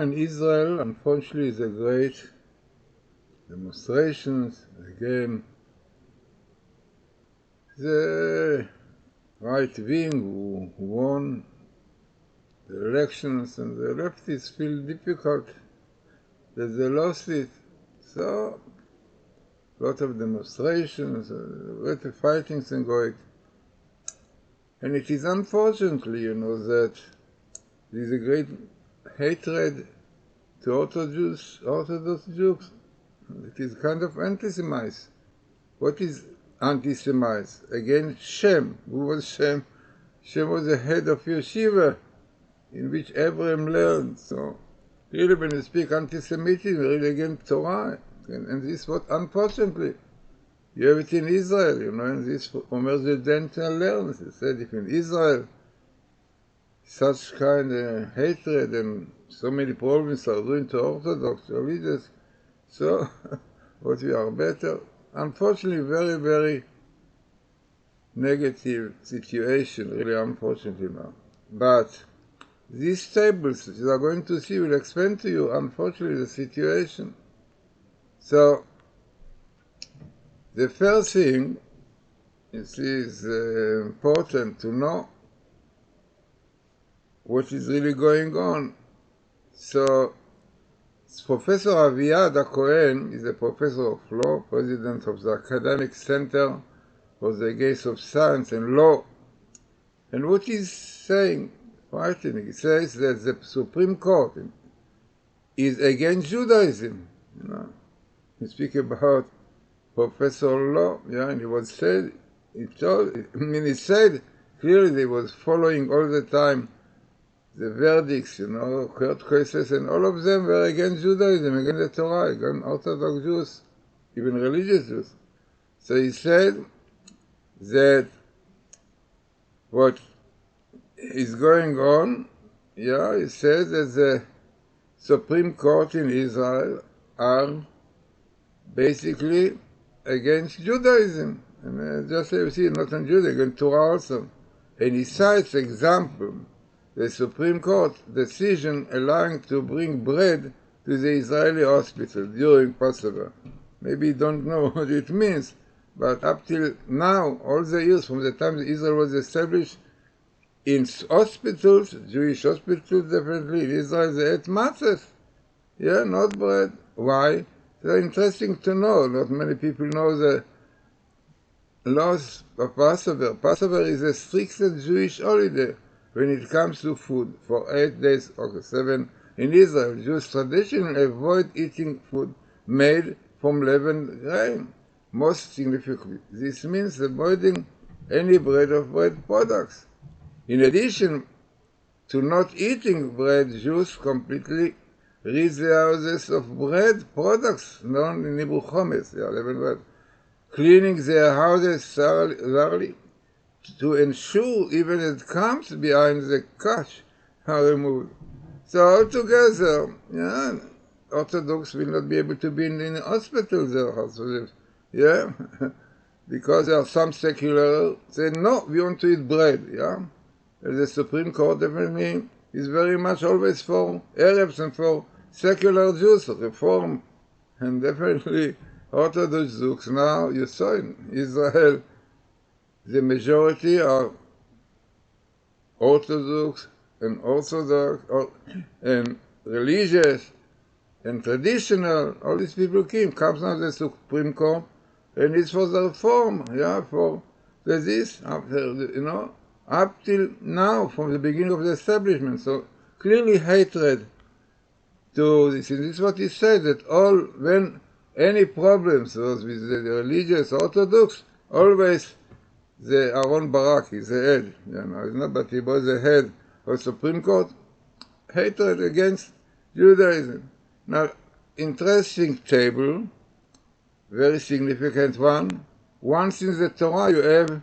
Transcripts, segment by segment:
in Israel, unfortunately, the great demonstrations again. The right wing who won the elections and the leftists feel difficult that they lost it. So, a lot of demonstrations, a lot of fightings and going. And it is unfortunately, that there is a great hatred to Orthodox Jews. It is kind of anti-Semites. What is anti-Semites? Again, Shem. Who was Shem? Shem was the head of yeshiva in which Abraham learned. So, really when you speak anti-Semitism, really against Torah. And this what, unfortunately, you have it in Israel, and this Omer Zedential learns. He said, if in Israel such kind of hatred and so many problems are doing to Orthodox religious, so what we are better. Unfortunately, very, very negative situation, really unfortunately now. But these tables that you are going to see will explain to you, unfortunately, the situation. So, the first thing is important to know what is really going on. So, Professor Aviad Cohen is a professor of law, president of the Academic Center for the Gates of Science and Law. And what he's saying, frightening, he says that the Supreme Court is against Judaism. He speaks about Professor Law, and he said clearly he was following all the time the verdicts, court cases, and all of them were against Judaism, against the Torah, against Orthodox Jews, even religious Jews. So he said that what is going on, he said that the Supreme Court in Israel are basically against Judaism. And just like you see, not on Judaism, against Torah also. And he cites example, the Supreme Court decision allowing to bring bread to the Israeli hospital during Passover. Maybe you don't know what it means, but up till now, all the years from the time Israel was established, in hospitals, Jewish hospitals definitely, in Israel they ate matzahs. Not bread. Why? It's interesting to know. Not many people know the laws of Passover. Passover is the strictest Jewish holiday when it comes to food for 8 days or 7. In Israel, Jews traditionally avoid eating food made from leavened grain. Most significantly, this means avoiding any bread or bread products. In addition to not eating bread, Jews completely rid their houses of bread products, known in Hebrew chometz, leavened bread, cleaning their houses thoroughly to ensure even that crumbs behind the cash are removed. So altogether, Orthodox will not be able to be in the hospital there, because there are some secular say, no, we want to eat bread, And the Supreme Court definitely is very much always for Arabs and for secular Jews, reform, and definitely Orthodox Jews. Now, you saw in Israel, the majority are Orthodox and and religious and traditional. All these people comes now to the Supreme Court, and it's for the reform, for this, after, up till now, from the beginning of the establishment. So clearly hatred to this. And this is what he said, that when any problems was with the religious Orthodox, always the Aaron Barak is the head, it's not, but he was the head of Supreme Court, hatred against Judaism. Now, interesting table, very significant one. Once in the Torah you have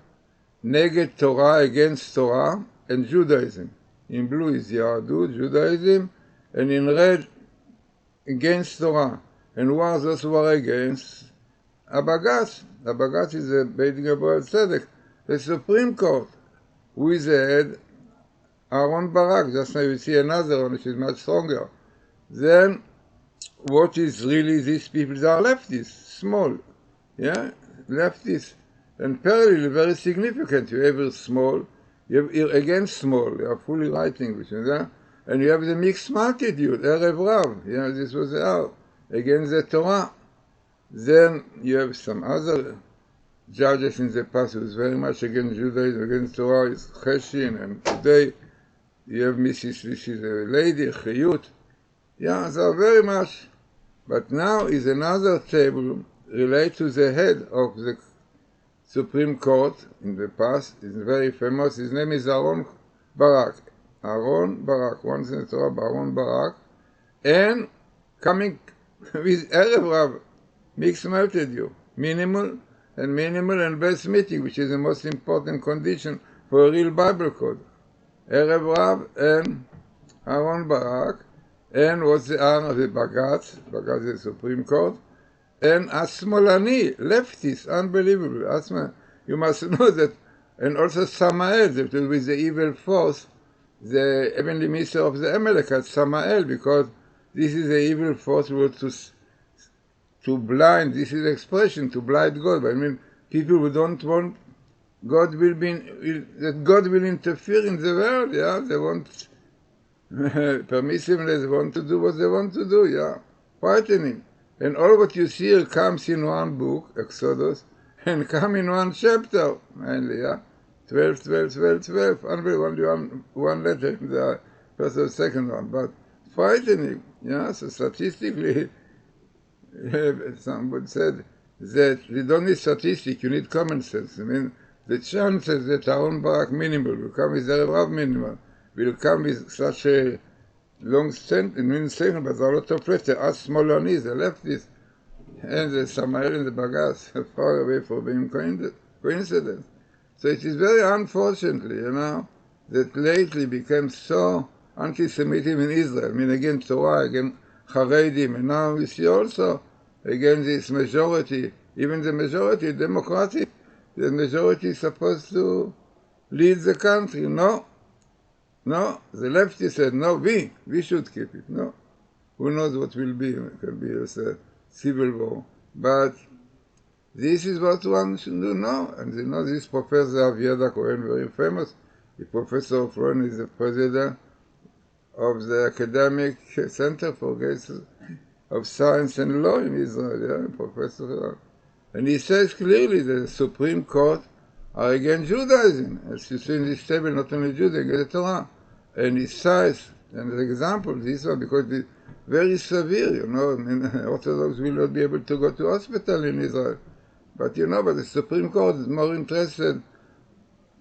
Neged Torah, against Torah, and Judaism. In blue is Yahadut, Judaism, and in red, against Torah. And who are those who are against? Abagatz. Abagatz is the Beit Din Tzedek, the Supreme Court. Who is the head? Aaron Barak. Just now you see another one which is much stronger. then what is really these people? They are leftists, small, yeah, leftists, and parallel very significant. You have here small, you have here again small. They are fully right English, yeah? And you have the mixed multitude, Erev Rav. Yeah, this was against the Torah. Then you have some other judges in the past who was very much against Judaism, against Torah, is Cheshin, and today you have this is a lady, Chiyut. Yeah, so very much. But now is another table related to the head of the Supreme Court in the past. He's very famous. His name is Aaron Barak. Aaron Barak, once in the Torah, Aaron Barak. And coming with Erev Rav, mixed multitude, minimal and best meeting, which is the most important condition for a real Bible code. Erev Rav and Aaron Barak, and what's the honor of the Bagatz is the Supreme Court, and Asmolani, leftist, unbelievable. You must know that, and also Samael, that will be the evil force, the heavenly minister of the Amalekites, Samael, because this is the evil force to blind, this is the expression, to blind God. But I mean, people who don't want God that God will interfere in the world, yeah, they want permissively, they want to do what they want to do, yeah, frightening. And all what you see here comes in one book, Exodus, and come in one chapter, mainly, yeah, 12, only one letter in the first or second one, but frightening, yeah, so statistically, someone said that you don't need statistics, you need common sense. I mean, the chances that Aaron Barak minimal will come with Erev Rav minimal, will come with such a long sentence, but there are a lot of left, the Asmolani, the leftists, and the Samael and the Bagas, far away from being coincidence. So it is very unfortunately, that lately became so anti-Semitism in Israel. I mean, against Torah, against Haredim, and now we see also against this majority, even the majority, democratic, the majority is supposed to lead the country. No, the leftists said, no, we should keep it. No, who knows what will be? It can be a civil war. But this is what one should do now. And this Professor Aviada Cohen, very famous, the professor of law, is the president of the Academic Center for of Science and Law in Israel, yeah, professor. And he says clearly that the Supreme Court are against Judaism. As you see in this table, not only Judaism, against the Torah. And he cites, and the example, this one, because it's very severe, I mean, Orthodox will not be able to go to hospital in Israel. But but the Supreme Court is more interested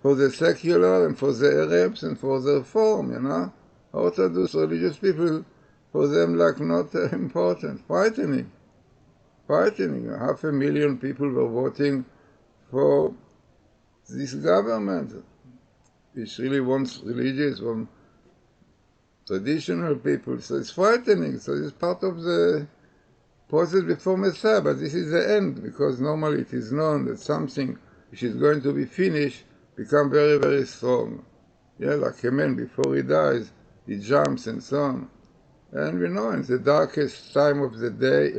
for the secular and for the Arabs and for the reform, Orthodox religious people, for them, like, not important. Frightening. 500,000 people were voting for this government, which really wants religious, wants traditional people. So it's frightening. So it's part of the process before Messiah, but this is the end, because normally it is known that something which is going to be finished becomes very, very strong. Yeah, like a man before he dies, he jumps and so on. And we know in the darkest time of the day,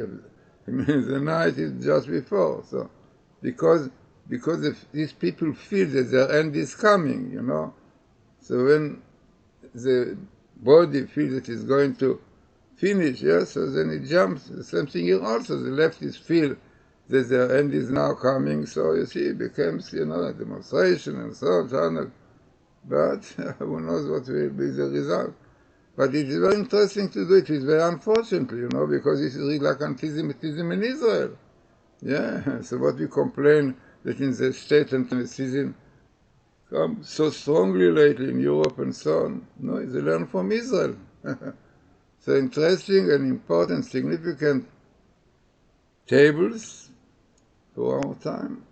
the night is just before. So, because if these people feel that their end is coming, So when the body feels that it's going to finish, so then it jumps. The same thing here also. The leftists feel that their end is now coming, so you see, it becomes, a demonstration and so on. But who knows what will be the result. But it is very interesting to do it. It's very unfortunately, because this is really like Antisemitisim in Israel. Yeah, so what we complain that in the state Antisemitisim comes so strongly lately in Europe and so on. No, it's a learn from Israel. So interesting and important, significant tables for our time.